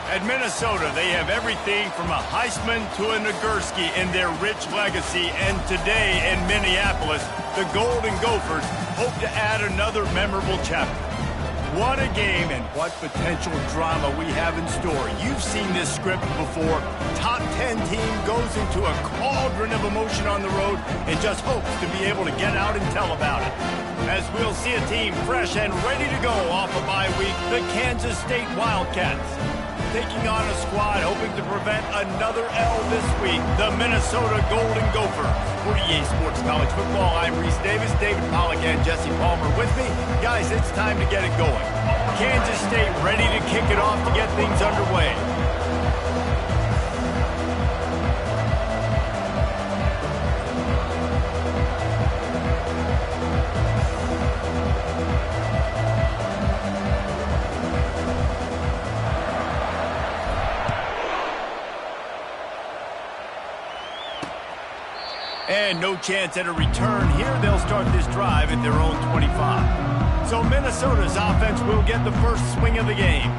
At Minnesota, they have everything from a Heisman to a Nagurski in their rich legacy. And today in Minneapolis, the Golden Gophers hope to add another memorable chapter. What a game and what potential drama we have in store. You've seen this script before. Top 10 team goes into a cauldron of emotion on the road and just hopes to be able to get out and tell about it. As we'll see a team fresh and ready to go off a bye week, the Kansas State Wildcats. Taking on a squad hoping to prevent another L this week, the Minnesota Golden Gophers. For EA Sports College Football, I'm Reese Davis, David Pollack, and Jesse Palmer with me. Guys, it's time to get it going. Kansas State ready to kick it off to get things underway. And no chance at a return here. They'll start this drive at their own 25. So Minnesota's offense will get the first swing of the game.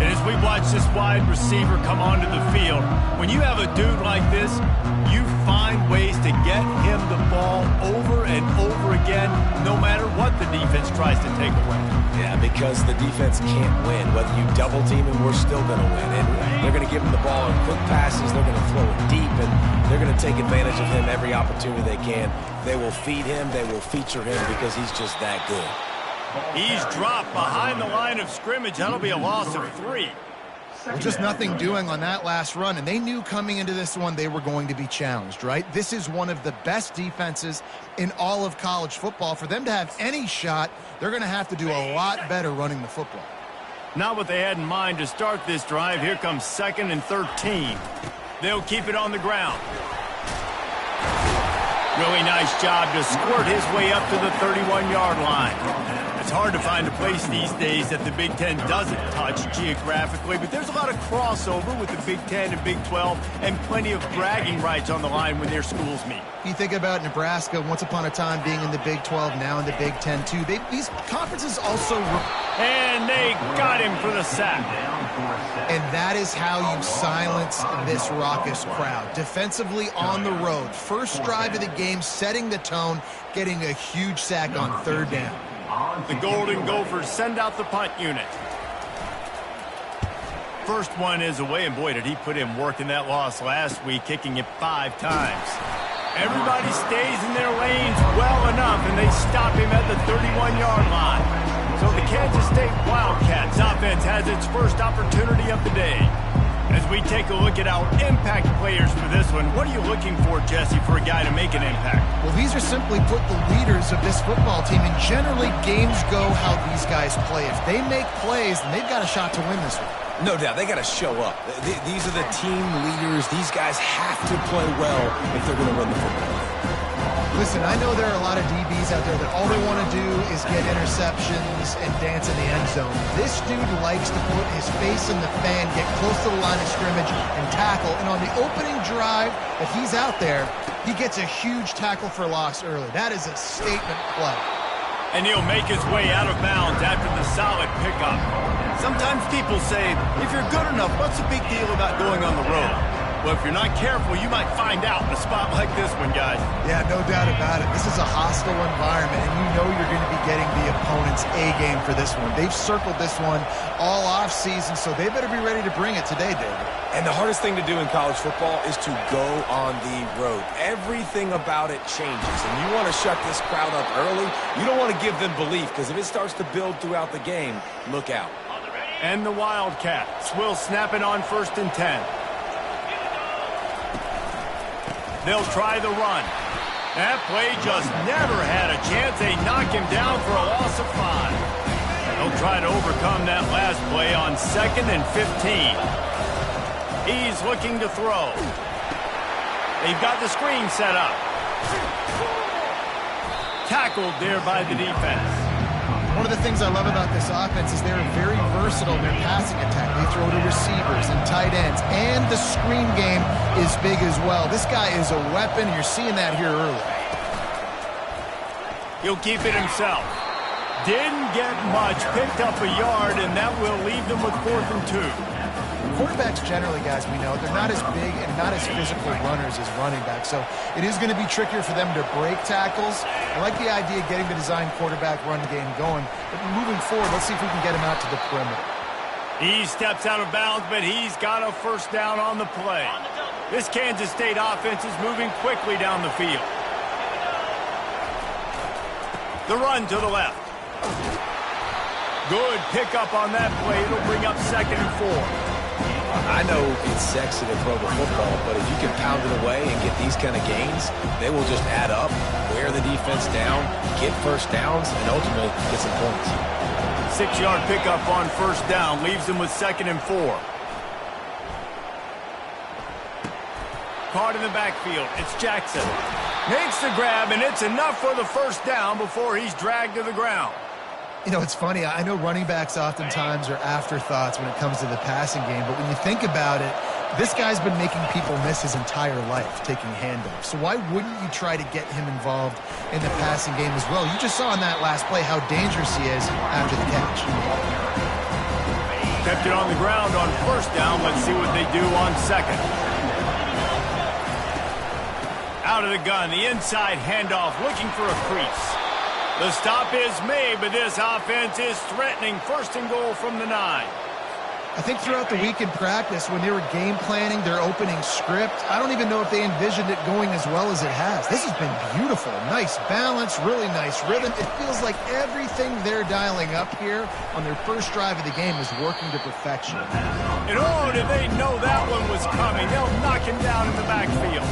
And as we watch this wide receiver come onto the field, when you have a dude like this, you find ways to get him the ball over and over again, no matter what the defense tries to take away. Yeah, because the defense can't win. Whether you double team him, we're still going to win. And they're going to give him the ball in quick passes. They're going to throw it deep, and they're going to take advantage of him every opportunity they can. They will feed him. They will feature him because he's just that good. He's dropped behind the line of scrimmage. That'll be a loss of 3. Well, just nothing doing on that last run, and they knew coming into this one they were going to be challenged, right? This is one of the best defenses in all of college football. For them to have any shot, they're going to have to do a lot better running the football. Not what they had in mind to start this drive. Here comes 2nd and 13. They'll keep it on the ground. Really nice job to squirt his way up to the 31-yard line. It's hard to find a place these days that the Big Ten doesn't touch geographically, but there's a lot of crossover with the Big Ten and Big 12 and plenty of bragging rights on the line when their schools meet. You think about Nebraska once upon a time being in the Big 12, now in the Big 10 too. These conferences also... And they got him for the sack. And that is how you silence this raucous crowd. Defensively on the road. First drive of the game, setting the tone, getting a huge sack on 3rd down. The Golden Gophers send out the punt unit. First one is away, and boy, did he put in work in that loss last week, kicking it 5 times. Everybody stays in their lanes well enough, and they stop him at the 31-yard line. So the Kansas State Wildcats offense has its first opportunity of the day. As we take a look at our impact players for this one, what are you looking for, Jesse, for a guy to make an impact? Well, these are simply put the leaders of this football team, and generally games go how these guys play. If they make plays, then they've got a shot to win this one. No doubt. They got to show up. These are the team leaders. These guys have to play well if they're going to run the football. Listen, I know there are a lot of DBs out there that all they want to do is get interceptions and dance in the end zone. This dude likes to put his face in the fan, get close to the line of scrimmage, and tackle. And on the opening drive that he's out there, he gets a huge tackle for loss early. That is a statement play. And he'll make his way out of bounds after the solid pickup. Sometimes people say, if you're good enough, what's the big deal about going on the road? Well, if you're not careful, you might find out in a spot like this one, guys. Yeah, no doubt about it. This is a hostile environment, and you know you're going to be getting the opponent's A-game for this one. They've circled this one all off-season, so they better be ready to bring it today, David. And the hardest thing to do in college football is to go on the road. Everything about it changes, and you want to shut this crowd up early. You don't want to give them belief, because if it starts to build throughout the game, look out. And the Wildcats will snap it on 1st and 10. They'll try the run. That play just never had a chance. They knock him down for a loss of 5. They'll try to overcome that last play on 2nd and 15. He's looking to throw. They've got the screen set up. Tackled there by the defense. One of the things I love about this offense is they're very versatile in their passing attack. They throw to receivers and tight ends, and the screen game is big as well. This guy is a weapon, and you're seeing that here early. He'll keep it himself. Didn't get much, picked up a yard, and that will leave them with 4th and 2. quarterbacks generally, guys, we know, they're not as big and not as physical runners as running backs. So it is going to be trickier for them to break tackles. I like the idea of getting the design quarterback run game going. But moving forward, let's see if we can get him out to the perimeter. He steps out of bounds, but he's got a first down on the play. This Kansas State offense is moving quickly down the field. The run to the left. Good pickup on that play. It'll bring up 2nd and 4. I know it's sexy to throw the football, but if you can pound it away and get these kind of gains, they will just add up, wear the defense down, get first downs, and ultimately get some points. 6-yard pickup on first down leaves them with 2nd and 4. Caught in the backfield. It's Jackson. Makes the grab, and it's enough for the first down before he's dragged to the ground. You know, it's funny. I know running backs oftentimes are afterthoughts when it comes to the passing game, but when you think about it, this guy's been making people miss his entire life taking handoffs. So why wouldn't you try to get him involved in the passing game as well? You just saw in that last play how dangerous he is after the catch. Kept it on the ground on first down. Let's see what they do on 2nd. Out of the gun, the inside handoff, looking for a crease. The stop is made, but this offense is threatening 1st and goal from the 9. I think throughout the week in practice, when they were game planning their opening script, I don't even know if they envisioned it going as well as it has. This has been beautiful. Nice balance, really nice rhythm. It feels like everything they're dialing up here on their first drive of the game is working to perfection. And oh, did they know that one was coming. They'll knock him down in the backfield.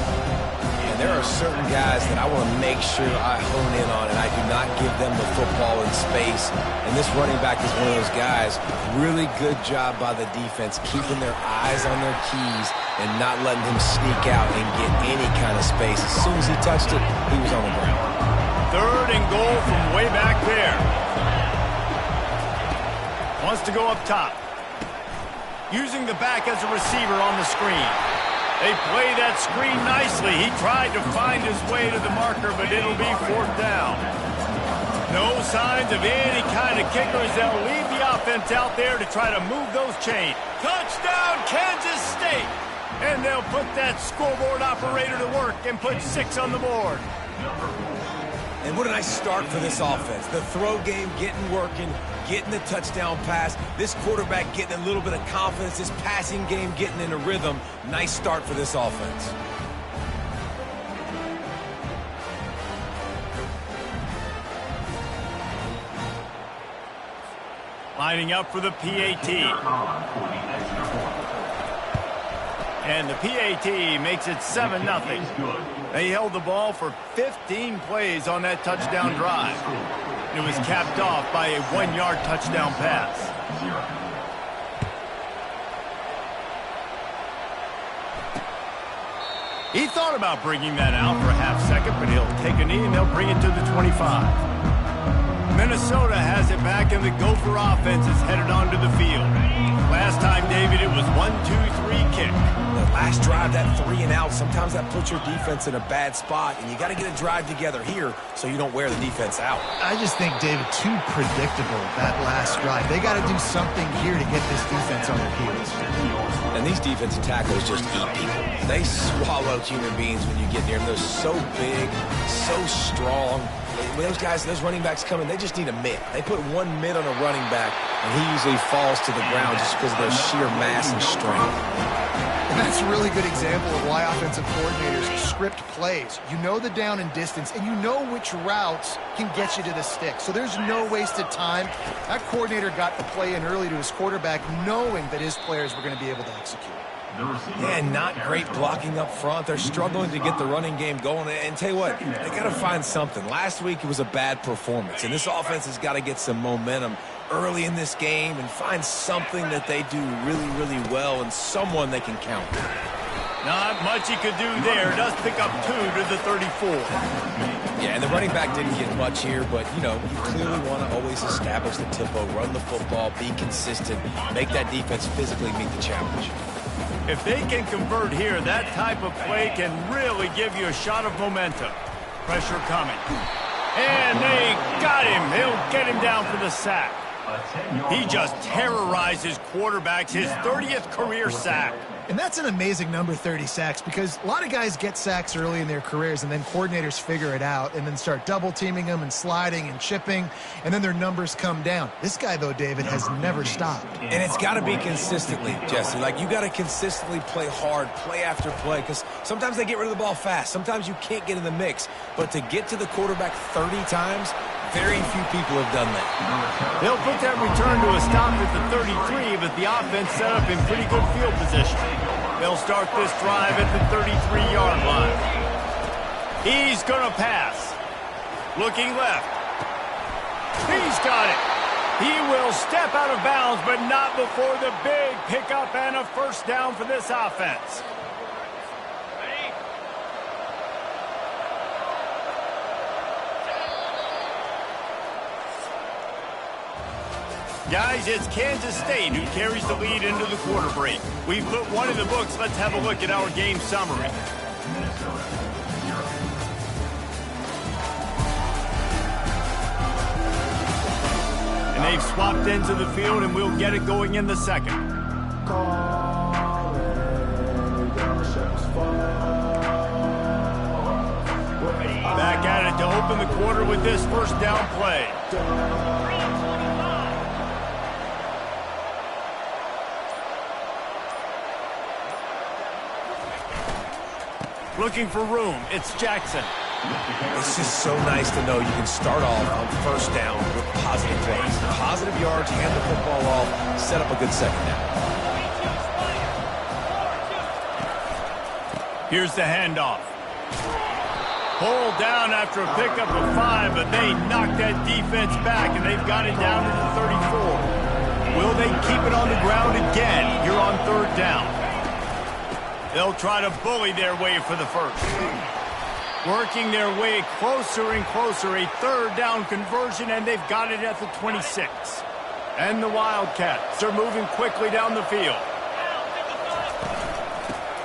There are certain guys that I want to make sure I hone in on, and I do not give them the football in space. And this running back is one of those guys. Really good job by the defense, keeping their eyes on their keys and not letting him sneak out and get any kind of space. As soon as he touched it, he was on the ground. 3rd and goal from way back there. Wants to go up top. Using the back as a receiver on the screen. They play that screen nicely. He tried to find his way to the marker, but it'll be 4th down. No signs of any kind of kickers. They'll leave the offense out there to try to move those chains. Touchdown, Kansas State! And they'll put that scoreboard operator to work and put 6 on the board. And what a nice start for this offense. The throw game getting working, getting the touchdown pass. This quarterback getting a little bit of confidence. This passing game getting in a rhythm. Nice start for this offense. Lining up for the PAT. And the PAT makes it 7-0. They held the ball for 15 plays on that touchdown drive. It was capped off by a 1-yard touchdown pass. He thought about bringing that out for a half second, but he'll take a knee and they'll bring it to the 25. Minnesota has it back, and the Gopher offense is headed onto the field. Last time, David, it was 1-2-3 kick. The last drive, that 3 and out, sometimes that puts your defense in a bad spot, and you got to get a drive together here so you don't wear the defense out. I just think, David, too predictable, that last drive. They got to do something here to get this defense on their heels. And these defensive tackles just eat people. They swallow human beings when you get near them. They're so big, so strong. When those guys, those running backs come in, they just need a mitt. They put 1 mitt on a running back, and he usually falls to the ground just because of their sheer mass and strength. And that's a really good example of why offensive coordinators script plays. You know the down and distance, and you know which routes can get you to the stick. So there's no wasted time. That coordinator got the play in early to his quarterback, knowing that his players were going to be able to execute. Yeah, not great blocking up front. They're struggling to get the running game going. And tell you what, they got to find something. Last week it was a bad performance, and this offense has got to get some momentum early in this game and find something that they do really, really well and someone they can count. Not much he could do there. Does pick up 2 to the 34. Yeah, and the running back didn't get much here, but, you know, you clearly want to always establish the tempo, run the football, be consistent, make that defense physically meet the challenge. If they can convert here, that type of play can really give you a shot of momentum. Pressure coming. And they got him. They'll get him down for the sack. He just terrorizes quarterbacks, his 30th career sack. And that's an amazing number, 30 sacks, because a lot of guys get sacks early in their careers, and then coordinators figure it out and then start double-teaming them and sliding and chipping, and then their numbers come down. This guy, though, David, has never stopped. And it's got to be consistently, Jesse. Like, you got to consistently play hard, play after play, because sometimes they get rid of the ball fast. Sometimes you can't get in the mix. But to get to the quarterback 30 times, very few people have done that. They'll put that return to a stop at the 33, but the offense set up in pretty good field position. They'll start this drive at the 33-yard line. He's going to pass. Looking left. He's got it. He will step out of bounds, but not before the big pickup and a first down for this offense. Guys, it's Kansas State who carries the lead into the quarter break. We've put one in the books. Let's have a look at our game summary. And they've swapped ends of the field, and we'll get it going in the second. Back at it to open the quarter with this first down play. Looking for room. It's Jackson. It's just so nice to know you can start off on first down with positive plays. Positive yards, hand the football off, set up a good second down. Here's the handoff. Pulled down after a pickup of 5, but they knocked that defense back, and they've got it down to the 34. Will they keep it on the ground again here on third down? They'll try to bully their way for the first. Working their way closer and closer, a third down conversion, and they've got it at the 26. And the Wildcats are moving quickly down the field.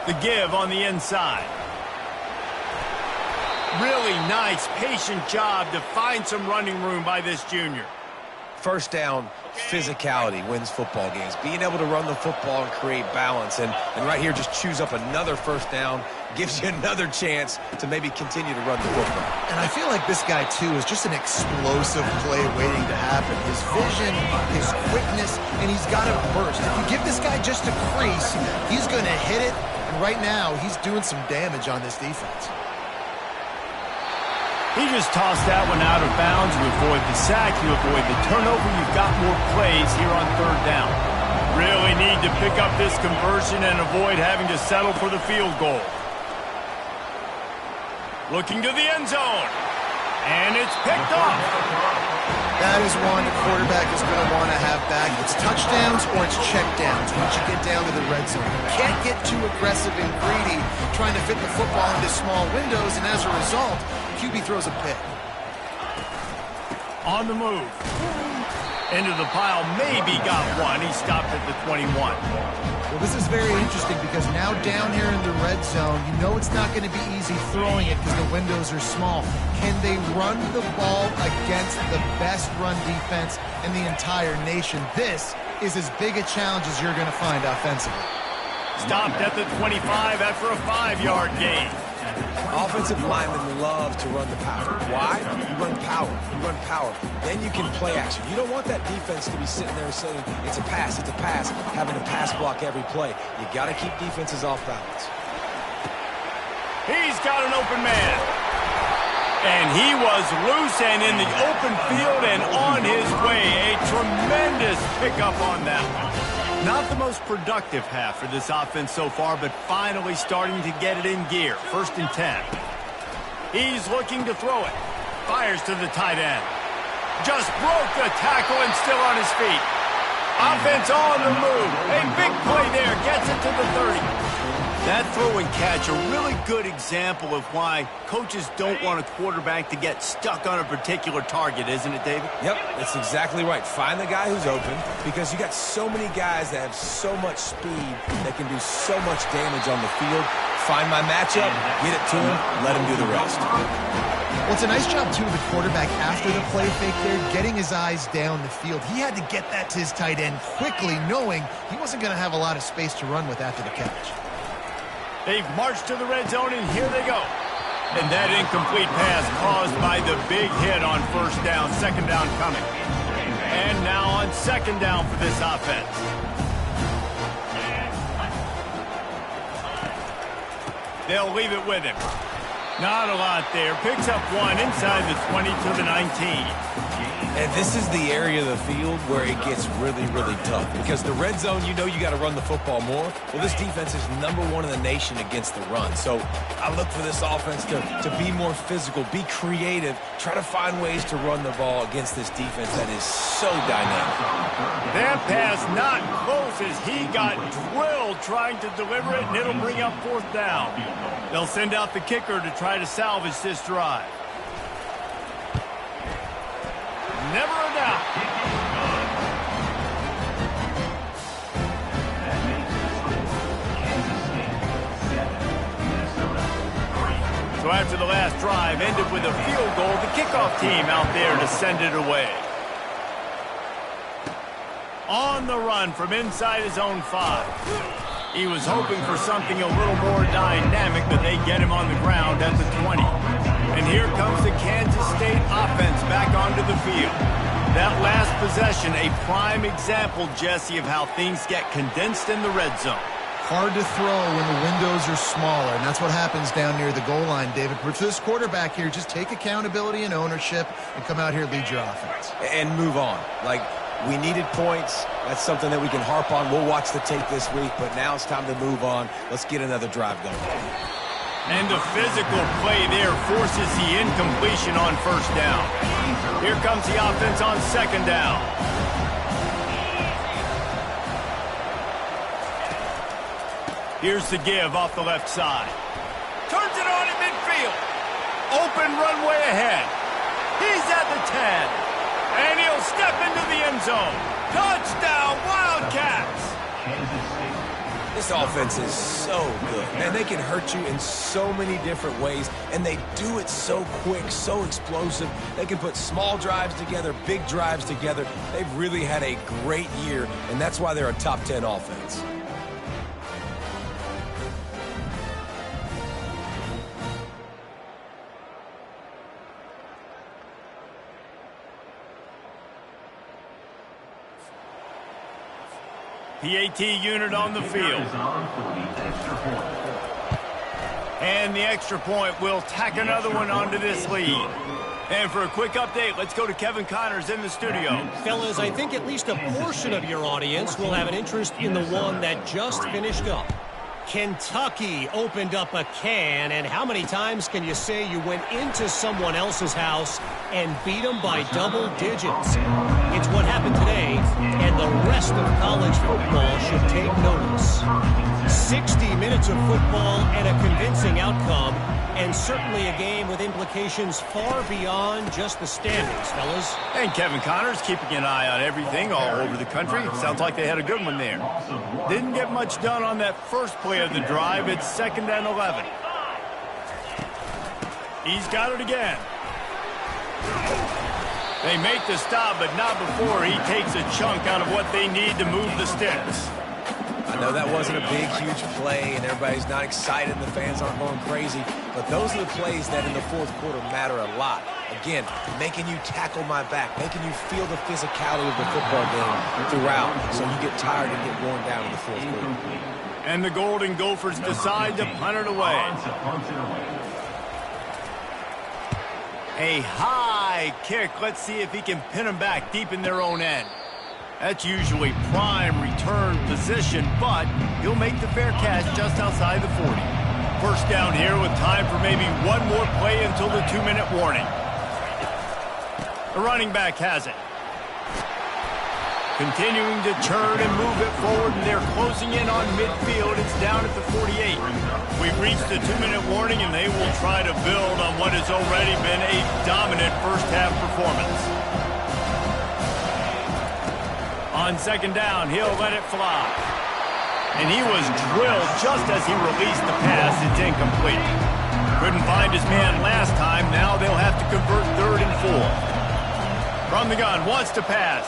The give on the inside. Really nice, patient job to find some running room by this junior. First down, physicality wins football games. Being able to run the football and create balance. And right here, just choose up another first down, gives you another chance to maybe continue to run the football. And I feel like this guy, too, is just an explosive play waiting to happen. His vision, his quickness, and he's got a burst. If you give this guy just a crease, he's going to hit it. And right now, he's doing some damage on this defense. He just tossed that one out of bounds. You avoid the sack, you avoid the turnover. You've got more plays here on third down. Really need to pick up this conversion and avoid having to settle for the field goal. Looking to the end zone. And it's picked off. That is one the quarterback is going to want to have back. It's touchdowns or it's checkdowns once you get down to the red zone. You can't get too aggressive and greedy trying to fit the football into small windows, and as a result, QB throws a pick. On the move. Into the pile, maybe got one. He stopped at the 21. Well, this is very interesting because now down here in the red zone, you know it's not going to be easy throwing it because the windows are small. Can they run the ball against the best run defense in the entire nation? This is as big a challenge as you're going to find offensively. Stopped at the 25 after a 5-yard gain. Offensive linemen love to run the power. Why? You run power. You run power. Then you can play action. You don't want that defense to be sitting there saying, it's a pass, having to pass block every play. You got to keep defenses off balance. He's got an open man. And he was loose and in the open field and on his way. A tremendous pickup on that one. Not the most productive half for this offense so far, but finally starting to get it in gear. 1st and 10. He's looking to throw it. Fires to the tight end. Just broke the tackle and still on his feet. Offense on the move. A big play there. Gets it to the 30. That throw and catch, a really good example of why coaches don't want a quarterback to get stuck on a particular target, isn't it, David? Yep, that's exactly right. Find the guy who's open because you got so many guys that have so much speed that can do so much damage on the field. Find my matchup, get it to him, let him do the rest. Well, it's a nice job, too, of the quarterback after the play fake there, getting his eyes down the field. He had to get that to his tight end quickly, knowing he wasn't going to have a lot of space to run with after the catch. They've marched to the red zone, and here they go. And that incomplete pass caused by the big hit on first down, second down coming. And now on second down for this offense. They'll leave it with him. Not a lot there. Picks up one inside the 20 to the 19. And this is the area of the field where it gets really, really tough. Because the red zone, you know you got to run the football more. Well, this defense is #1 in the nation against the run. So I look for this offense to be more physical, be creative, try to find ways to run the ball against this defense that is so dynamic. That pass not close as he got drilled trying to deliver it, and it'll bring up fourth down. They'll send out the kicker to try to salvage this drive. Never a doubt. So after the last drive ended with a field goal, the kickoff team out there to send it away. On the run from inside his own 5. He was hoping for something a little more dynamic, but they get him on the ground at the 20. And here comes the Kansas State offense back onto the field. That last possession, a prime example, Jesse, of how things get condensed in the red zone. Hard to throw when the windows are smaller, and that's what happens down near the goal line, David. For this quarterback here, just take accountability and ownership and come out here, lead your offense. And move on. Like, we needed points. That's something that we can harp on. We'll watch the tape this week, but now it's time to move on. Let's get another drive going. And the physical play there forces the incompletion on first down. Here comes the offense on second down. Here's the give off the left side. Turns it on in midfield. Open runway ahead. He's at the 10. And he'll step into the end zone. Touchdown, Wildcats! This offense is so good. Man, they can hurt you in so many different ways, and they do it so quick, so explosive. They can put small drives together, big drives together. They've really had a great year, and that's why they're a top 10 offense. PAT unit on the field. And the extra point will tack another one onto this lead. And for a quick update, let's go to Kevin Connors in the studio. Fellas, I think at least a portion of your audience will have an interest in the one that just finished up. Kentucky opened up a can, and how many times can you say you went into someone else's house and beat them by double digits? It's what happened today, and the rest of college football should take notice. 60 minutes of football and a convincing outcome, and certainly a game with implications far beyond just the standings, fellas. And Kevin Connors keeping an eye on everything all over the country. Sounds like they had a good one there. Didn't get much done on that first play of the drive. It's 2nd and 11. He's got it again. They make the stop, but not before he takes a chunk out of what they need to move the sticks. I know that wasn't a big, huge play, and everybody's not excited, and the fans aren't going crazy, but those are the plays that in the fourth quarter matter a lot. Again, making you tackle my back, making you feel the physicality of the football game throughout, so you get tired and get worn down in the fourth quarter. And the Golden Gophers decide to punt it away. A high kick. Let's see if he can pin them back deep in their own end. That's usually prime return position, but he'll make the fair catch just outside the 40. First down here with time for maybe one more play until the 2-minute warning. The running back has it. Continuing to turn and move it forward, and they're closing in on midfield. It's down at the 48. We've reached the 2-minute warning, and they will try to build on what has already been a dominant first-half performance. On second down, he'll let it fly. And he was drilled just as he released the pass. It's incomplete. Couldn't find his man last time. time. Now they'll have to convert 3rd and 4. From the gun, wants to pass.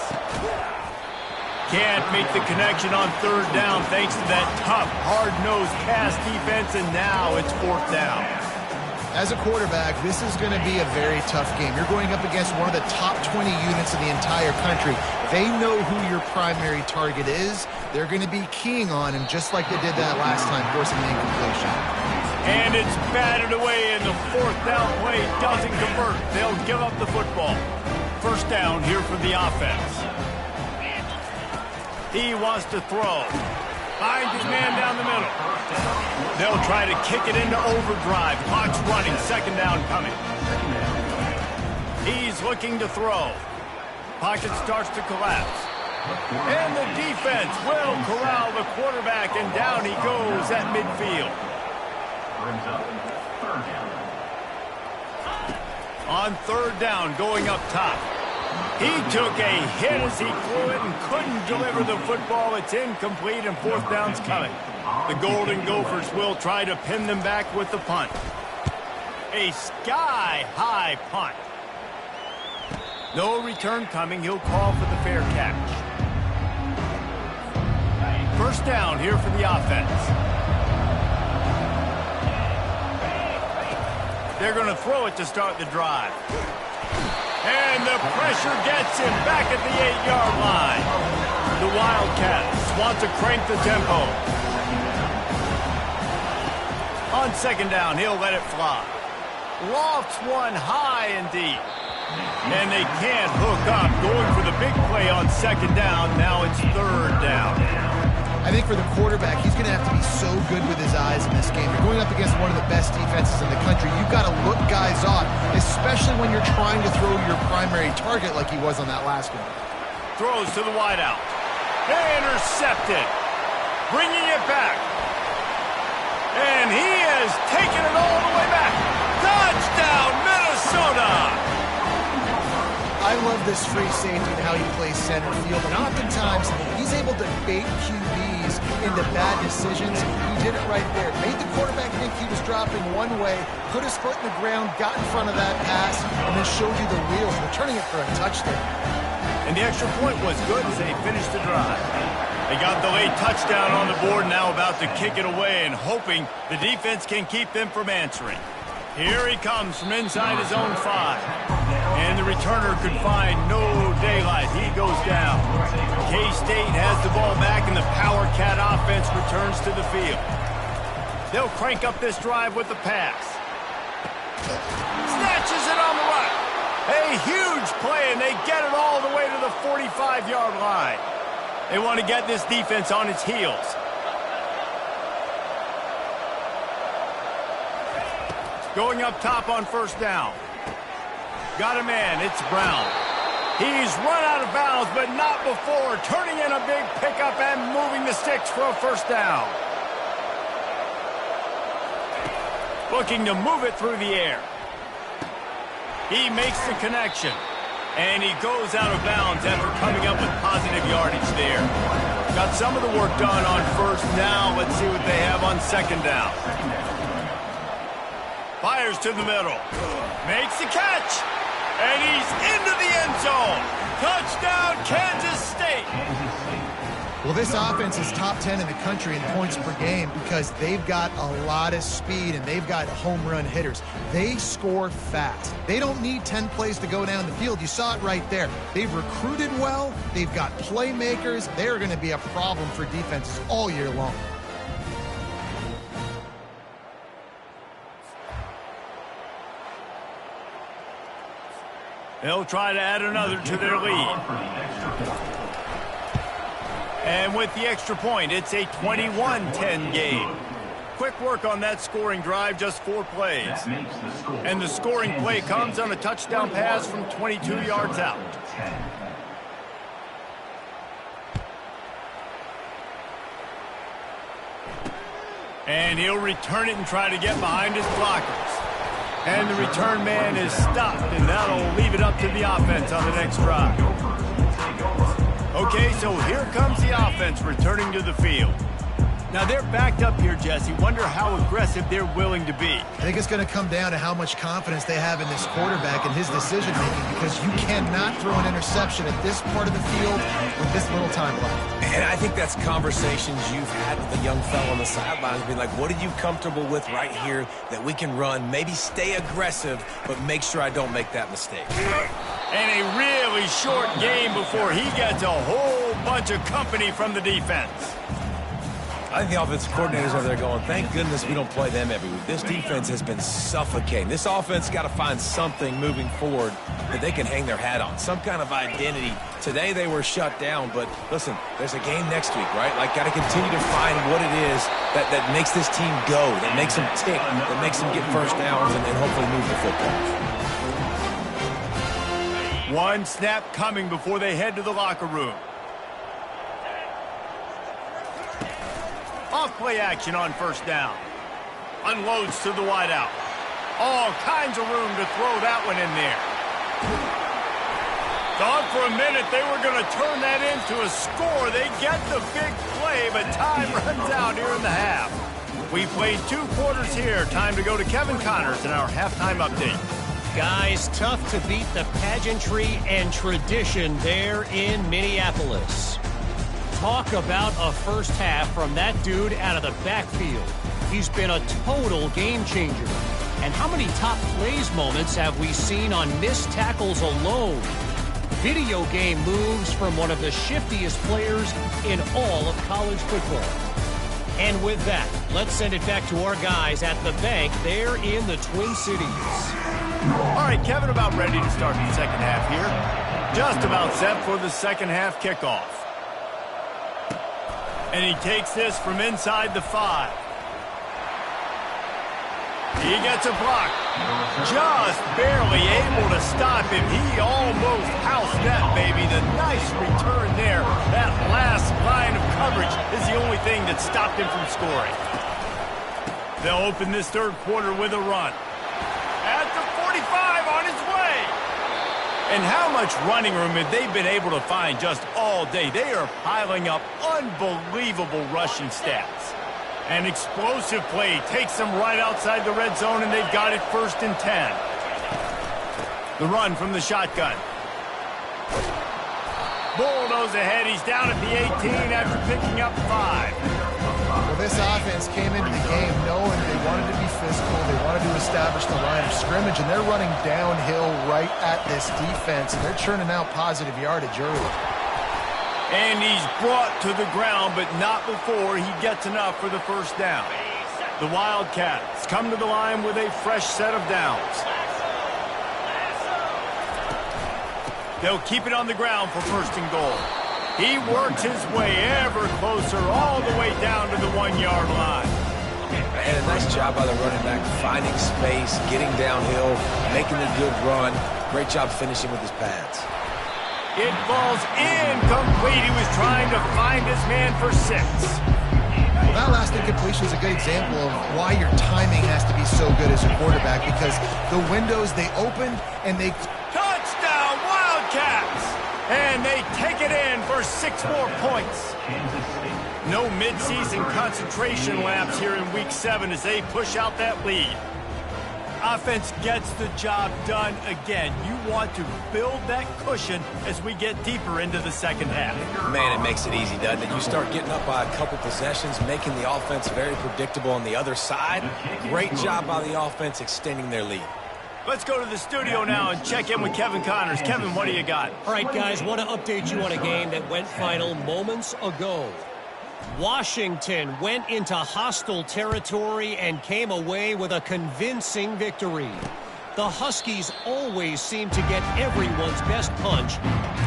Can't make the connection on 3rd down thanks to that tough, hard-nosed pass defense, and now it's 4th down. As a quarterback, this is going to be a very tough game. You're going up against one of the top 20 units in the entire country. They know who your primary target is. They're going to be keying on him just like they did that last time, forcing the incompletion. And it's batted away, and the 4th down play doesn't convert. They'll give up the football. 1st down here for the offense. He wants to throw. Finds his man down the middle. They'll try to kick it into overdrive. Clock's running. 2nd down coming. He's looking to throw. Pocket starts to collapse. And the defense will corral the quarterback, and down he goes at midfield. On 3rd down, going up top. He took a hit as he threw it and couldn't deliver the football. It's incomplete, and 4th down's coming. The Golden Gophers will try to pin them back with the punt. A sky-high punt. No return coming. He'll call for the fair catch. 1st down here for the offense. They're going to throw it to start the drive. And the pressure gets him back at the 8-yard line. The Wildcats want to crank the tempo. On 2nd down, he'll let it fly. Lofts one high and deep. And they can't hook up. Going for the big play on 2nd down. Now it's 3rd down. I think for the quarterback, he's going to have to be so good with his eyes in this game. You're going up against one of the best defenses in the country. You've got to look guys off, especially when you're trying to throw your primary target like he was on that last one. Throws to the wideout. Intercepted. Bringing it back. And he has taken it all the way back. Touchdown, Minnesota! I love this free safety and how he plays center field, and oftentimes he's able to bait QBs into bad decisions. He did it right there. Made the quarterback think he was dropping one way, put his foot in the ground, got in front of that pass, and then showed you the wheels, returning it for a touchdown. And the extra point was good as they finished the drive. They got the late touchdown on the board, now about to kick it away and hoping the defense can keep them from answering. Here he comes from inside his own 5. And the returner could find no daylight. He goes down. K-State has the ball back, and the Power Cat offense returns to the field. They'll crank up this drive with the pass. Snatches it on the run. A huge play, and they get it all the way to the 45-yard line. They want to get this defense on its heels. Going up top on 1st down. Got a man. It's Brown. He's run out of bounds, but not before. Turning in a big pickup and moving the sticks for a 1st down. Looking to move it through the air. He makes the connection. And he goes out of bounds after coming up with positive yardage there. Got some of the work done on 1st. Now let's see what they have on 2nd down. Fires to the middle. Makes the catch. And he's into the end zone. Touchdown, Kansas State. Well, this offense is top 10 in the country in points per game because they've got a lot of speed and they've got home run hitters. They score fast. They don't need 10 plays to go down the field. You saw it right there. They've recruited well. They've got playmakers. They're going to be a problem for defenses all year long. They'll try to add another to their lead. And with the extra point, it's a 21-10 game. Quick work on that scoring drive, just 4 plays. And the scoring play comes on a touchdown pass from 22 yards out. And he'll return it and try to get behind his blockers. And the return man is stopped, and that'll leave it up to the offense on the next drive. Okay, so here comes the offense returning to the field. Now they're backed up here, Jesse. Wonder how aggressive they're willing to be. I think it's going to come down to how much confidence they have in this quarterback and his decision-making, because you cannot throw an interception at this part of the field with this little time left. And I think that's conversations you've had with a young fellow on the sidelines, being like, what are you comfortable with right here that we can run, maybe stay aggressive, but make sure I don't make that mistake. And a really short game before he gets a whole bunch of company from the defense. I think the offensive coordinators over there going, thank goodness we don't play them every week. This defense has been suffocating. This offense got to find something moving forward that they can hang their hat on, some kind of identity. Today they were shut down, but listen, there's a game next week, right? Like, got to continue to find what it is that makes this team go, that makes them tick, that makes them get first downs and hopefully move the football. One snap coming before they head to the locker room. Off-play action on first down. Unloads to the wideout. All kinds of room to throw that one in there. Thought for a minute they were going to turn that into a score. They get the big play, but time runs out here in the half. We played 2 quarters here. Time to go to Kevin Connors in our halftime update. Guys, tough to beat the pageantry and tradition there in Minneapolis. Talk about a first half from that dude out of the backfield. He's been a total game changer. And how many top plays moments have we seen on missed tackles alone? Video game moves from one of the shiftiest players in all of college football. And with that, let's send it back to our guys at the bank there in the Twin Cities. All right, Kevin, about ready to start the second half here. Just about set for the second half kickoff. And he takes this from inside the 5. He gets a block. Just barely able to stop him. He almost housed that, baby. The nice return there. That last line of coverage is the only thing that stopped him from scoring. They'll open this third quarter with a run. At the 45 on his way. And how much running room have they been able to find just all day? They are piling up unbelievable rushing stats. An explosive play takes them right outside the red zone, and they've got it 1st and 10. The run from the shotgun. Bulldoze ahead. He's down at the 18 after picking up 5. Well, this offense came into the game knowing they wanted to be physical, they wanted to establish the line of scrimmage, and they're running downhill right at this defense, and they're churning out positive yardage early. And he's brought to the ground, but not before he gets enough for the first down. The Wildcats come to the line with a fresh set of downs. They'll keep it on the ground for 1st and goal. He works his way ever closer all the way down to the 1-yard line. And a nice job by the running back, finding space, getting downhill, making a good run. Great job finishing with his pads. It falls incomplete. He was trying to find his man for 6. Well, that last incompletion is a good example of why your timing has to be so good as a quarterback, because the windows, they open and they... Touchdown, Wildcats! And they take it in for 6 more points. No midseason concentration laps here in Week 7 as they push out that lead. Offense gets the job done again. You want to build that cushion as we get deeper into the second half. Man, it makes it easy, doesn't it? You start getting up by a couple possessions, making the offense very predictable on the other side. Great job by the offense extending their lead. Let's go to the studio now and check in with Kevin Connors. Kevin, what do you got? All right, guys, want to update you on a game that went final moments ago. Washington went into hostile territory and came away with a convincing victory. The Huskies always seem to get everyone's best punch,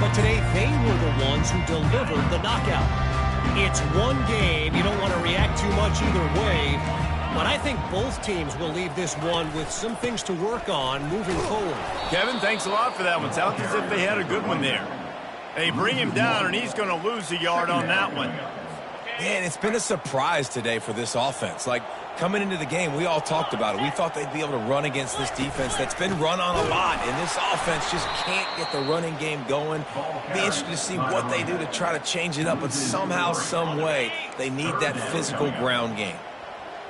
but today they were the ones who delivered the knockout. It's one game. You don't want to react too much either way, but I think both teams will leave this one with some things to work on moving forward. Kevin, thanks a lot for that one. Sounds as if they had a good one there. They bring him down, and he's going to lose a yard on that one. Man, it's been a surprise today for this offense. Like, Coming into the game, we all talked about it. We thought they'd be able to run against this defense that's been run on a lot, and this offense just can't get the running game going. Be interested to see what they do to try to change it up, but somehow, some way, they need that physical ground game.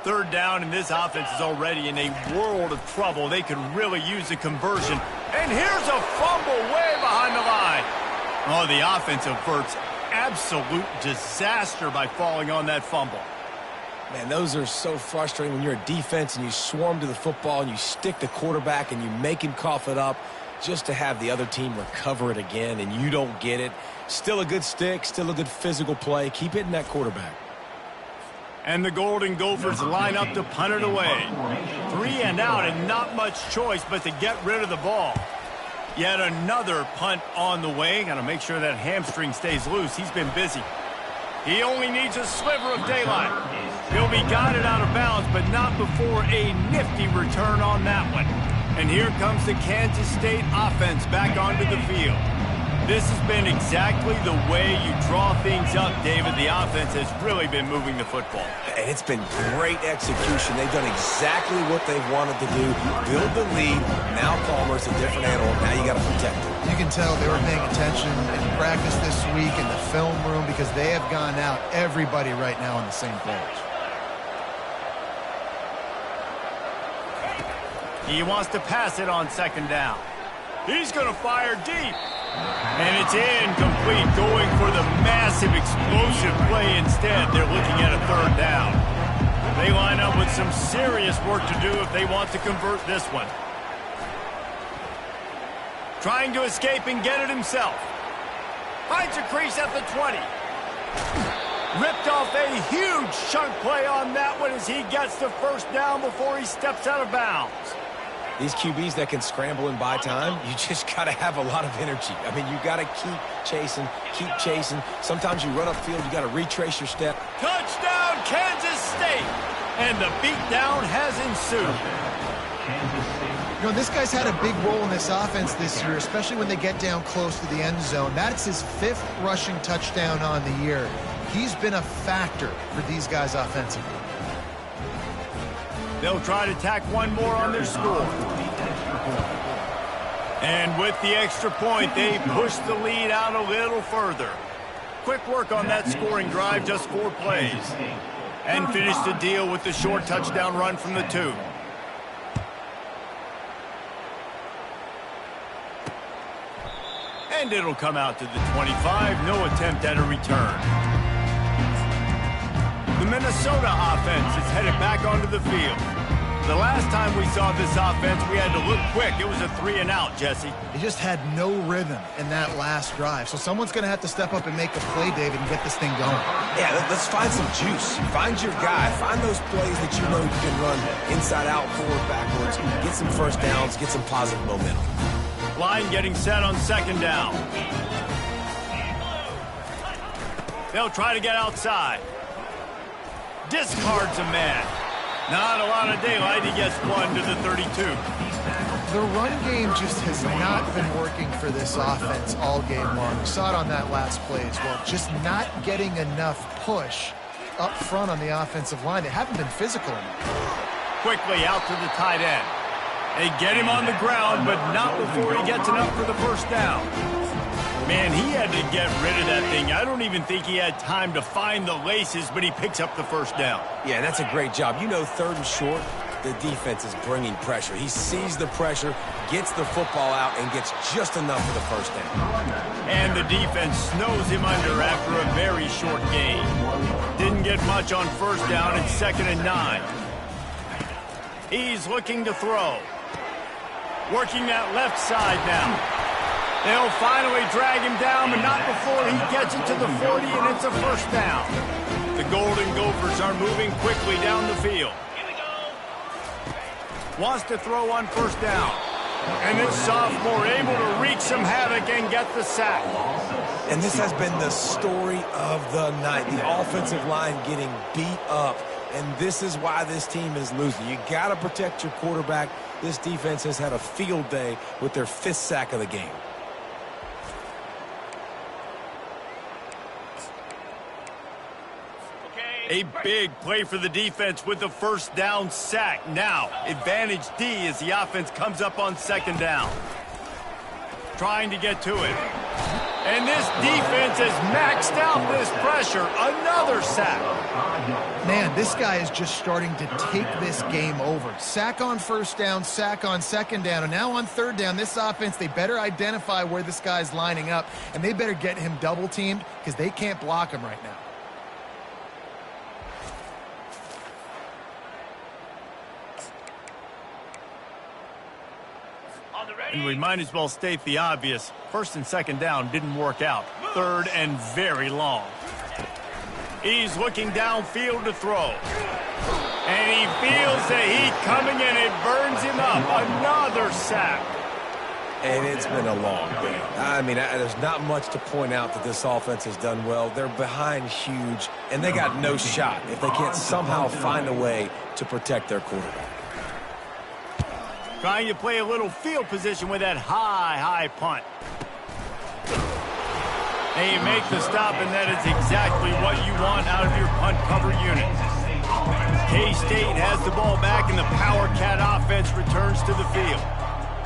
Third down, and this offense is already in a world of trouble. They could really use a conversion. And here's a fumble way behind the line. Oh, the offense averts absolute disaster by falling on that fumble. Man, those are so frustrating when you're a defense and you swarm to the football and you stick the quarterback and you make him cough it up just to have the other team recover it again and you don't get it. Still a good stick, still a good physical play. Keep hitting that quarterback. And the Golden Gophers line up to punt it away. 3 and out and not much choice but to get rid of the ball. Yet another punt on the way. Got to make sure that hamstring stays loose. He's been busy. He only needs a sliver of daylight. He'll be guided out of bounds, but not before a nifty return on that one. And here comes the Kansas State offense back onto the field. This has been exactly the way you draw things up, David. The offense has really been moving the football. And it's been great execution. They've done exactly what they've wanted to do. Build the lead. Now Palmer's a different animal. Now you got to protect him. You can tell they were paying attention in practice this week in the film room because they have gone out, everybody right now on the same page. He wants to pass it on second down. He's going to fire deep. And it's incomplete, going for the massive explosive play instead. They're looking at a third down. They line up with some serious work to do if they want to convert this one. Trying to escape and get it himself. Finds a crease at the 20. Ripped off a huge chunk play on that one as he gets the first down before he steps out of bounds. These QBs that can scramble and buy time, you just got to have a lot of energy. I mean, you got to keep chasing, keep chasing. Sometimes you run upfield, you got to retrace your step. Touchdown, Kansas State! And the beatdown has ensued. You know, this guy's had a big role in this offense this year, especially when they get down close to the end zone. That's his 5th rushing touchdown on the year. He's been a factor for these guys offensively. They'll try to tack one more on their score. And with the extra point, they push the lead out a little further. Quick work on that scoring drive, just 4 plays. And finish the deal with the short touchdown run from the 2. And it'll come out to the 25. No attempt at a return. The Minnesota offense is headed back onto the field. The last time we saw this offense, we had to look quick. It was a 3 and out, Jesse. They just had no rhythm in that last drive. So someone's going to have to step up and make a play, David, and get this thing going. Yeah, let's find some juice. Find your guy. Find those plays that you know you can run inside out, forward, backwards. Get some first downs. Get some positive momentum. Line getting set on second down. They'll try to get outside. Discards a man. Not a lot of daylight. He gets one to the 32. The run game just has not been working for this offense all game long. We saw it on that last play as well. Just not getting enough push up front on the offensive line. They haven't been physical enough. Quickly out to the tight end. They get him on the ground, but not before he gets enough for the first down. Man, he had to get rid of that thing. I don't even think he had time to find the laces, but he picks up the first down. Yeah, that's a great job. You know, 3rd and short, the defense is bringing pressure. He sees the pressure, gets the football out, and gets just enough for the first down. And the defense snows him under after a very short gain. Didn't get much on first down and 2nd and 9. He's looking to throw. Working that left side now. They'll finally drag him down, but not before he gets it to the 40, and it's a first down. The Golden Gophers are moving quickly down the field. Wants to throw on first down. And this sophomore able to wreak some havoc and get the sack. And this has been the story of the night. The offensive line getting beat up. And this is why this team is losing. You got to protect your quarterback. This defense has had a field day with their 5th sack of the game. A big play for the defense with the first down sack. Now, advantage D as the offense comes up on second down. Trying to get to it. And this defense has maxed out this pressure. Another sack. Man, this guy is just starting to take this game over. Sack on first down, sack on second down, and now on third down, this offense, they better identify where this guy's lining up, and they better get him double-teamed because they can't block him right now. And we might as well state the obvious. First and second down didn't work out. Third and very long. He's looking downfield to throw. And he feels the heat coming in. It burns him up. Another sack. And it's been a long day. I mean, there's not much to point out that this offense has done well. They're behind huge, and they got no shot if they can't somehow find a way to protect their quarterback. Trying to play a little field position with that high punt. And you make the stop, and that is exactly what you want out of your punt cover unit. K-State has the ball back, and the Power Cat offense returns to the field.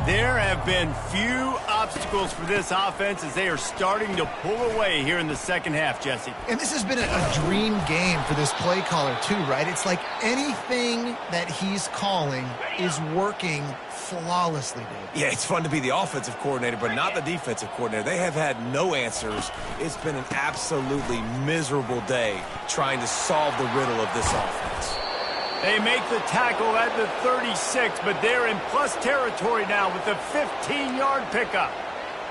There have been few obstacles for this offense as they are starting to pull away here in the second half, Jesse. And this has been a dream game for this play caller too, right? It's like anything that he's calling is working flawlessly, Dave. Yeah, it's fun to be the offensive coordinator, but not the defensive coordinator. They have had no answers. It's been an absolutely miserable day trying to solve the riddle of this offense. They make the tackle at the 36, but they're in plus territory now with the 15-yard pickup.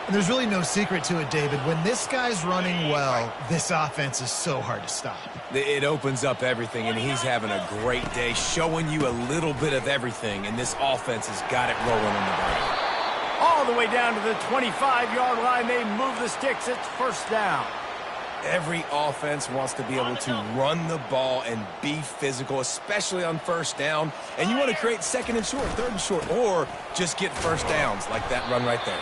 And there's really no secret to it, David. When this guy's running well, this offense is so hard to stop. It opens up everything, and he's having a great day, showing you a little bit of everything, and this offense has got it rolling on the ground. All the way down to the 25-yard line, they move the sticks. It's first down. Every offense wants to be able to run the ball and be physical, especially on first down. And you want to create second and short, third and short, or just get first downs like that run right there.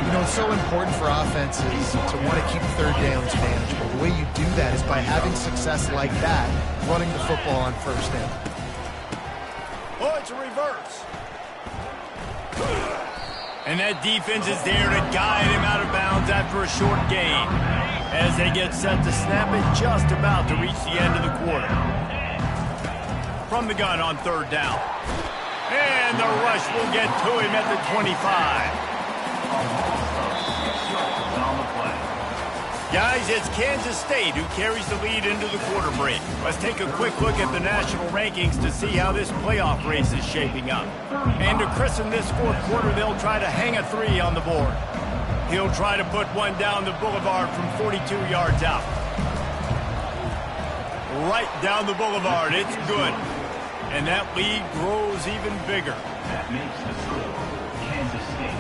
You know, it's so important for offenses to want to keep third downs manageable. The way you do that is by having success like that, running the football on first down. Oh, it's a reverse. And that defense is there to guide him out of bounds after a short gain. As they get set to snap it, just about to reach the end of the quarter. From the gun on third down. And the rush will get to him at the 25. Guys, it's Kansas State who carries the lead into the quarter break. Let's take a quick look at the national rankings to see how this playoff race is shaping up. And to christen this fourth quarter, they'll try to hang a 3 on the board. He'll try to put one down the boulevard from 42 yards out. Right down the boulevard. It's good. And that lead grows even bigger. That makes the score Kansas State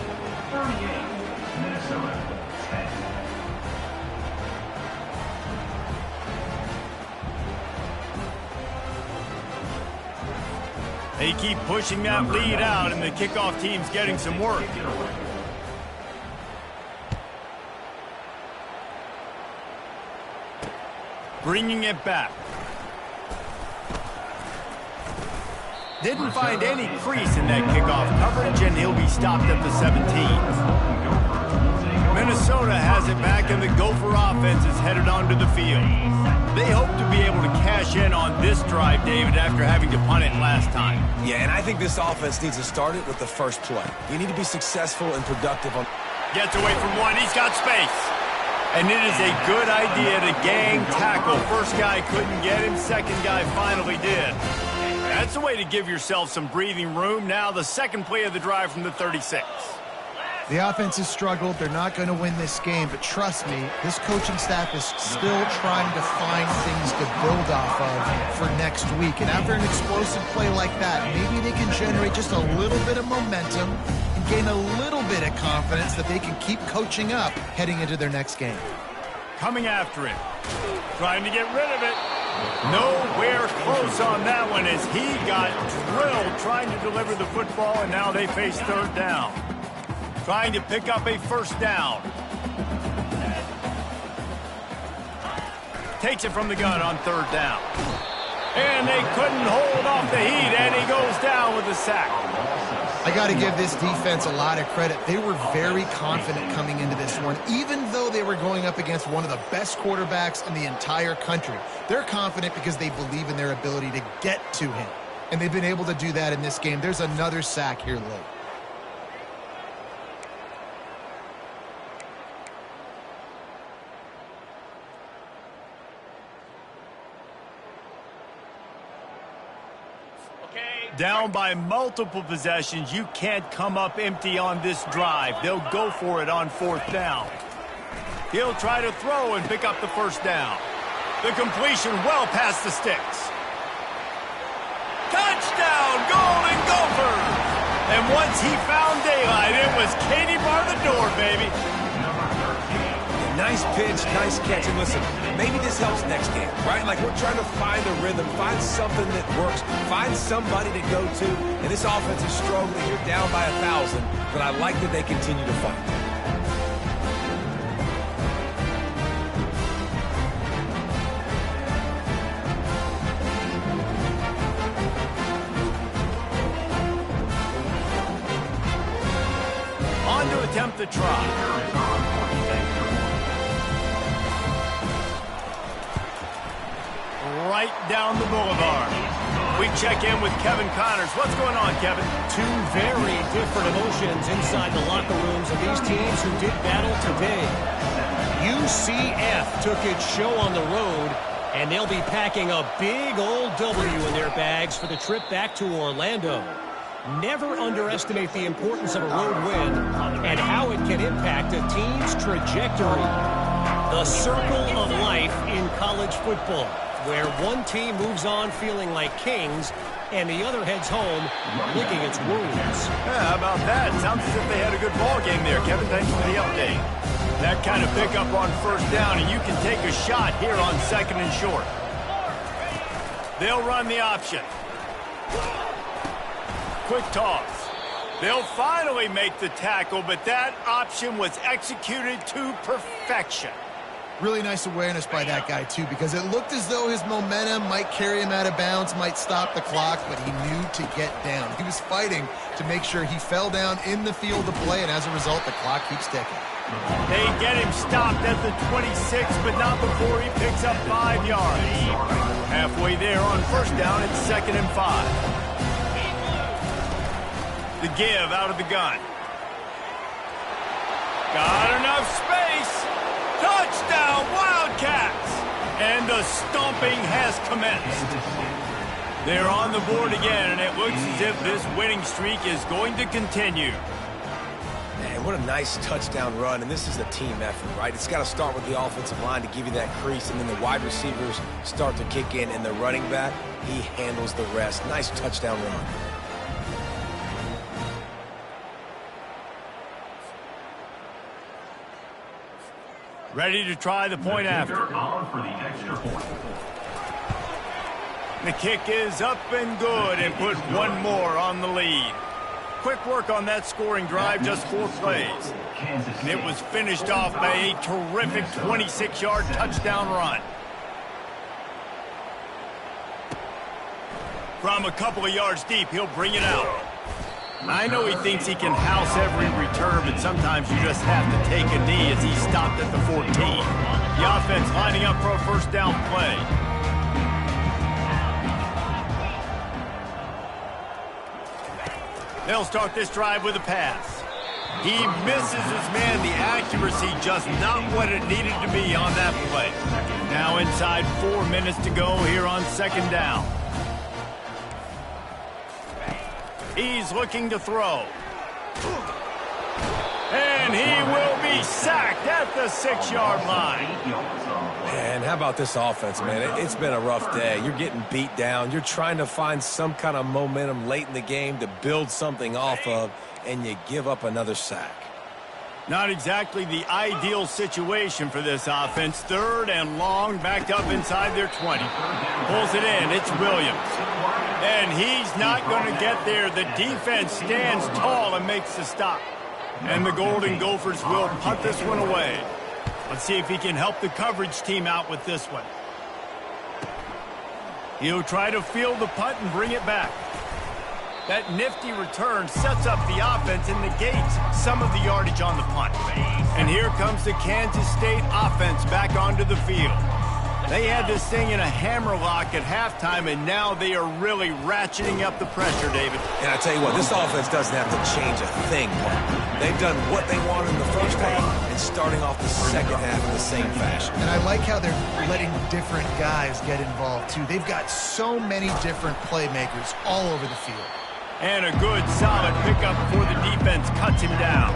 38, Minnesota 10. They keep pushing that lead out, and the kickoff team's getting some work. Bringing it back. Didn't find any crease in that kickoff coverage, and he'll be stopped at the 17. Minnesota has it back, and the Gopher offense is headed onto the field. They hope to be able to cash in on this drive, David, after having to punt it last time. Yeah, and I think this offense needs to start it with the first play. You need to be successful and productive on... Gets away from one. He's got space. And it is a good idea to gang tackle. First guy couldn't get him. Second guy finally did. That's a way to give yourself some breathing room. Now the second play of the drive from the 36. The offense has struggled. They're not going to win this game, but trust me, this coaching staff is still trying to find things to build off of for next week. And after an explosive play like that, maybe they can generate just a little bit of momentum and gain a little bit of confidence that they can keep coaching up heading into their next game. Coming after him. Trying to get rid of it. Nowhere close on that one as he got drilled trying to deliver the football, and now they face third down. Trying to pick up a first down. takes it from the gun on 3rd down. And they couldn't hold off the heat, and he goes down with a sack. I got to give this defense a lot of credit. They were very confident coming into this one, even though they were going up against one of the best quarterbacks in the entire country. They're confident because they believe in their ability to get to him, and they've been able to do that in this game. There's another sack here late. Down by multiple possessions, you can't come up empty on this drive. They'll go for it on 4th down. He'll try to throw and pick up the 1st down. The completion well past the sticks. Touchdown, Golden Gophers! And once he found daylight, it was Katie bar the door, baby. Nice pitch, nice catch. And listen, maybe this helps next game, right? Like, we're trying to find a rhythm, find something that works, find somebody to go to. And this offense is struggling. You're down by 1,000, but I like that they continue to fight. On to attempt the try. Right down the boulevard. We check in with Kevin Connors. What's going on, Kevin? Two very different emotions inside the locker rooms of these teams who did battle today. UCF took its show on the road, and they'll be packing a big old W in their bags for the trip back to Orlando. Never underestimate the importance of a road win and how it can impact a team's trajectory. The circle of life in college football, where one team moves on feeling like kings and the other heads home licking its wounds. Yeah, how about that? Sounds as if they had a good ball game there, Kevin. Thanks for the update. That kind of pickup on 1st down, and you can take a shot here on 2nd and short. They'll run the option. Quick toss. They'll finally make the tackle, but that option was executed to perfection. Really nice awareness by that guy, too, because it looked as though his momentum might carry him out of bounds, might stop the clock, but he knew to get down. He was fighting to make sure he fell down in the field of play, and as a result, the clock keeps ticking. They get him stopped at the 26, but not before he picks up 5 yards. Halfway there on 1st down, it's 2nd and 5. The give out of the gun. Got enough space. Touchdown, Wildcats! And the stomping has commenced. They're on the board again, and it looks as if this winning streak is going to continue. Man, what a nice touchdown run, and this is a team effort, right? It's got to start with the offensive line to give you that crease, and then the wide receivers start to kick in, and the running back, he handles the rest. Nice touchdown run. Ready to try the point after. The kick is up and good, and put one more on the lead. Quick work on that scoring drive, just 4 plays. And it was finished off by a terrific 26-yard touchdown run. From a couple of yards deep, he'll bring it out. I know he thinks he can house every return, but sometimes you just have to take a knee as he stopped at the 14. The offense lining up for a 1st down play. They'll start this drive with a pass. He misses his man. The accuracy just not what it needed to be on that play. Now inside 4 minutes to go here on 2nd down. He's looking to throw. And he will be sacked at the 6-yard line. Man, how about this offense, man? It's been a rough day. You're getting beat down. You're trying to find some kind of momentum late in the game to build something off of, and you give up another sack. Not exactly the ideal situation for this offense. 3rd and long, backed up inside their 20. Pulls it in. It's Williams. And he's not going to get there. The defense stands tall and makes the stop. And the Golden Gophers will punt this one away. Let's see if he can help the coverage team out with this one. He'll try to field the punt and bring it back. That nifty return sets up the offense and negates some of the yardage on the punt. And here comes the Kansas State offense back onto the field. They had this thing in a hammerlock at halftime, and now they are really ratcheting up the pressure, David. And I tell you what, this offense doesn't have to change a thing, Paul. They've done what they wanted in the first half and starting off the second half in the same fashion. And I like how they're letting different guys get involved, too. They've got so many different playmakers all over the field. And a good, solid pickup before the defense cuts him down.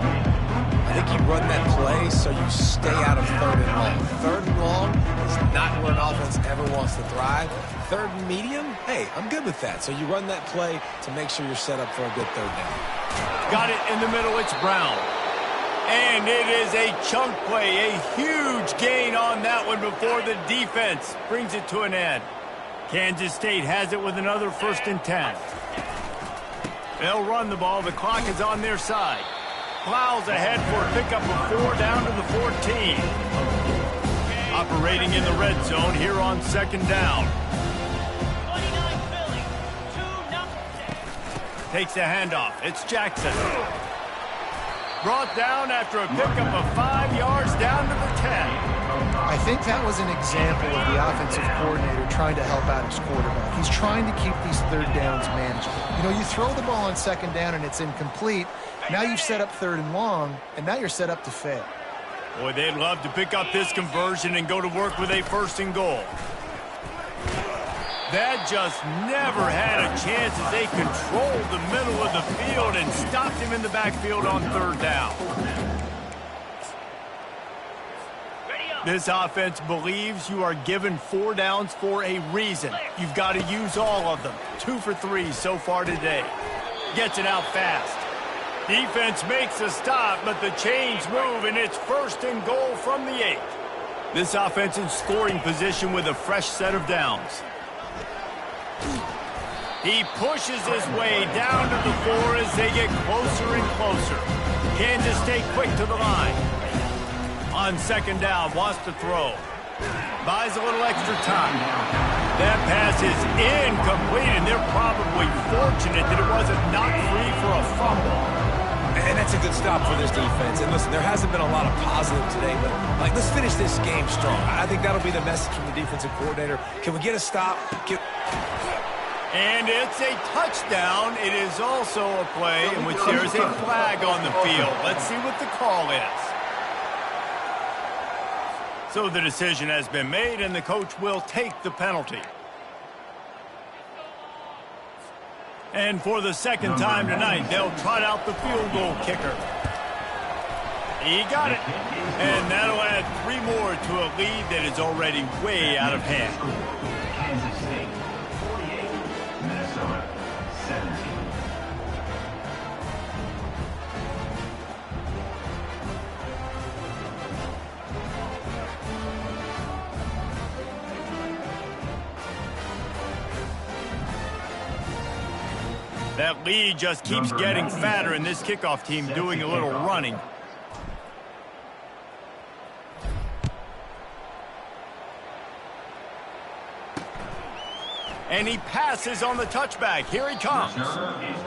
I think you run that play so you stay out of 3rd and long. 3rd and long is not where an offense ever wants to thrive. 3rd and medium, hey, I'm good with that. So you run that play to make sure you're set up for a good 3rd down. Got it in the middle, it's Brown. And it is a chunk play, a huge gain on that one before the defense brings it to an end. Kansas State has it with another 1st and 10. They'll run the ball, the clock is on their side. Plows ahead for a pickup of 4 down to the 14. Operating in the red zone here on 2nd down. Takes a handoff. It's Jackson. Brought down after a pickup of 5 yards down to the 10. I think that was an example of the offensive coordinator trying to help out his quarterback. He's trying to keep these 3rd downs manageable. You know, you throw the ball on 2nd down and it's incomplete. Now you've set up 3rd and long, and now you're set up to fail. Boy, they'd love to pick up this conversion and go to work with a 1st and goal. That just never had a chance as they controlled the middle of the field and stopped him in the backfield on 3rd down. This offense believes you are given 4 downs for a reason. You've got to use all of them. 2 for 3 so far today. Gets it out fast. Defense makes a stop, but the chains move, and it's 1st and goal from the 8. This offense in scoring position with a fresh set of downs. He pushes his way down to the 4 as they get closer and closer. Kansas State quick to the line. On 2nd down, wants to throw. Buys a little extra time. That pass is incomplete, and they're probably fortunate that it wasn't knocked free for a fumble. And that's a good stop for this defense. And listen, there hasn't been a lot of positive today, but let's finish this game strong. I think that'll be the message from the defensive coordinator. Can we get a stop? And it's a touchdown. It is also a play in which there is a flag on the field. Let's see what the call is. So the decision has been made, and the coach will take the penalty. And for the 2nd time tonight, they'll trot out the field goal kicker. He got it. And that'll add 3 more to a lead that is already way out of hand. Kansas State 48, Minnesota 17. That lead just keeps getting fatter, and this kickoff team doing a little running. And he passes on the touchback. Here he comes.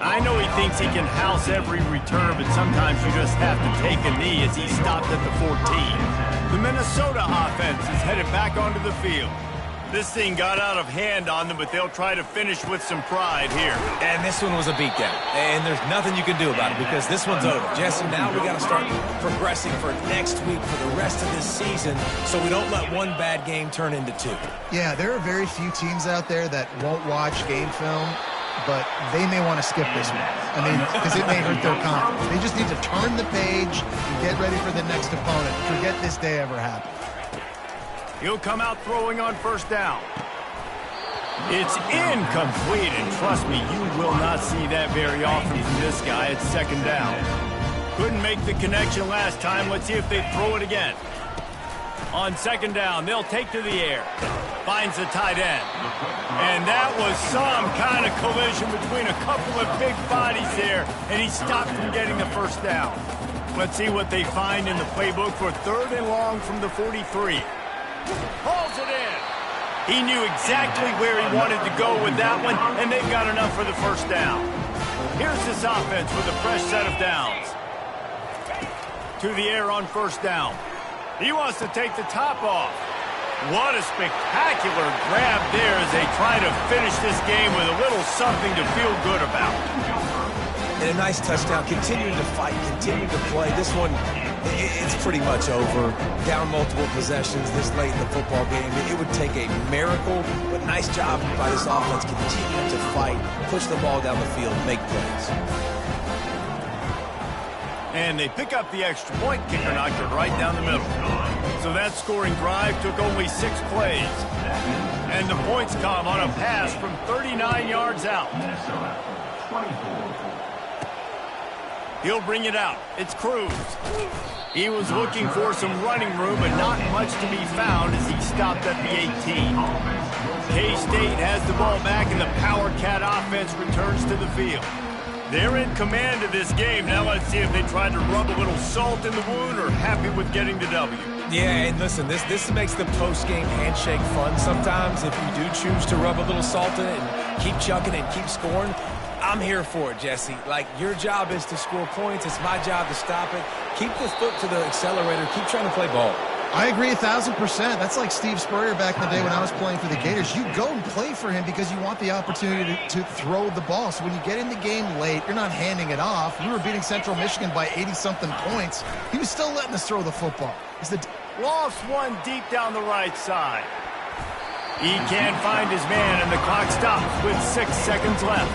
I know he thinks he can house every return, but sometimes you just have to take a knee as he stopped at the 14. The Minnesota offense is headed back onto the field. This thing got out of hand on them, but they'll try to finish with some pride here. And this one was a beatdown. And there's nothing you can do about it because this one's over. Jesse, now we got to start progressing for next week for the rest of this season so we don't let one bad game turn into 2. Yeah, there are very few teams out there that won't watch game film, but they may want to skip this one. I mean, because it may hurt their confidence. They just need to turn the page and get ready for the next opponent. Forget this day ever happened. He'll come out throwing on 1st down. It's incomplete, and trust me, you will not see that very often from this guy at 2nd down. Couldn't make the connection last time. Let's see if they throw it again. On 2nd down, they'll take to the air. Finds the tight end. And that was some kind of collision between a couple of big bodies there, and he stopped from getting the 1st down. Let's see what they find in the playbook for 3rd and long from the 43. Pulls it in. He knew exactly where he wanted to go with that one, and they've got enough for the first down. Here's this offense with a fresh set of downs. To the air on first down. He wants to take the top off. What a spectacular grab there as they try to finish this game with a little something to feel good about. And a nice touchdown, continuing to fight, continuing to play. This one, it's pretty much over. Down multiple possessions this late in the football game. It would take a miracle, but nice job by this offense continuing to fight, push the ball down the field, make plays. And they pick up the extra point. Kicker knocked it right down the middle. So that scoring drive took only 6 plays. And the points come on a pass from 39 yards out. Minnesota, 24. He'll bring it out. It's Cruz. He was looking for some running room, but not much to be found as he stopped at the 18. K-State has the ball back, and the Power Cat offense returns to the field. They're in command of this game. Now let's see if they try to rub a little salt in the wound or happy with getting the W. Yeah, and listen, this makes the post-game handshake fun sometimes. If you do choose to rub a little salt in it and keep chucking and keep scoring, I'm here for it, Jesse. Like, your job is to score points. It's my job to stop it. Keep the foot to the accelerator. Keep trying to play ball. I agree 1,000%. That's like Steve Spurrier back in the day when I was playing for the Gators. You go and play for him because you want the opportunity to throw the ball. So when you get in the game late, you're not handing it off. We were beating Central Michigan by 80-something points. He was still letting us throw the football. Lost one deep down the right side. He can't find his man, and the clock stops with 6 seconds left.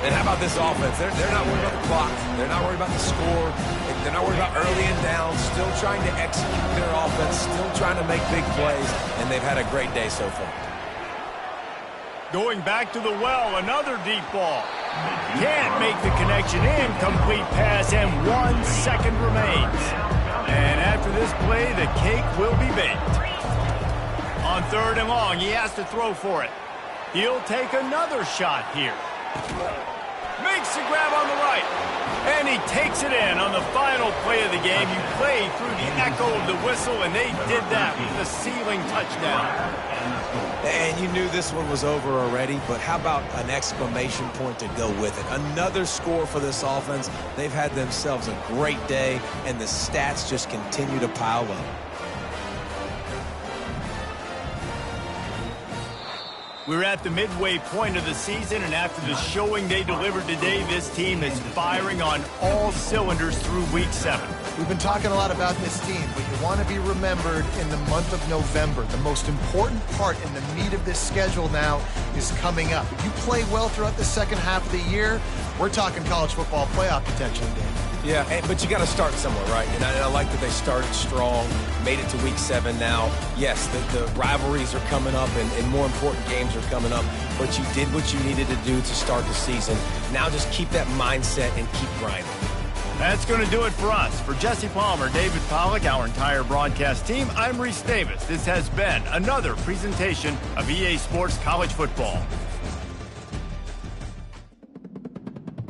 And how about this offense? They're not worried about the clock. They're not worried about the score. They're not worried about early and down. Still trying to execute their offense. Still trying to make big plays. And they've had a great day so far. Going back to the well, another deep ball. Can't make the connection. Incomplete pass, and 1 second remains. And after this play, the cake will be baked. On 3rd and long, he has to throw for it. He'll take another shot here. Makes the grab on the right. And he takes it in on the final play of the game. You play through the echo of the whistle, and they did that with the ceiling touchdown. And you knew this one was over already, but how about an exclamation point to go with it? Another score for this offense. They've had themselves a great day, and the stats just continue to pile up. We're at the midway point of the season, and after the showing they delivered today, this team is firing on all cylinders through Week 7. We've been talking a lot about this team, but you want to be remembered in the month of November. The most important part in the meat of this schedule now is coming up. If you play well throughout the second half of the year, we're talking college football playoff potential, Dave. Yeah, but you got to start somewhere, right? And I like that they started strong, made it to Week 7 now. Yes, the rivalries are coming up, and more important games are coming up, but you did what you needed to do to start the season. Now just keep that mindset and keep grinding. That's going to do it for us. For Jesse Palmer, David Pollack, our entire broadcast team, I'm Reese Davis. This has been another presentation of EA Sports College Football.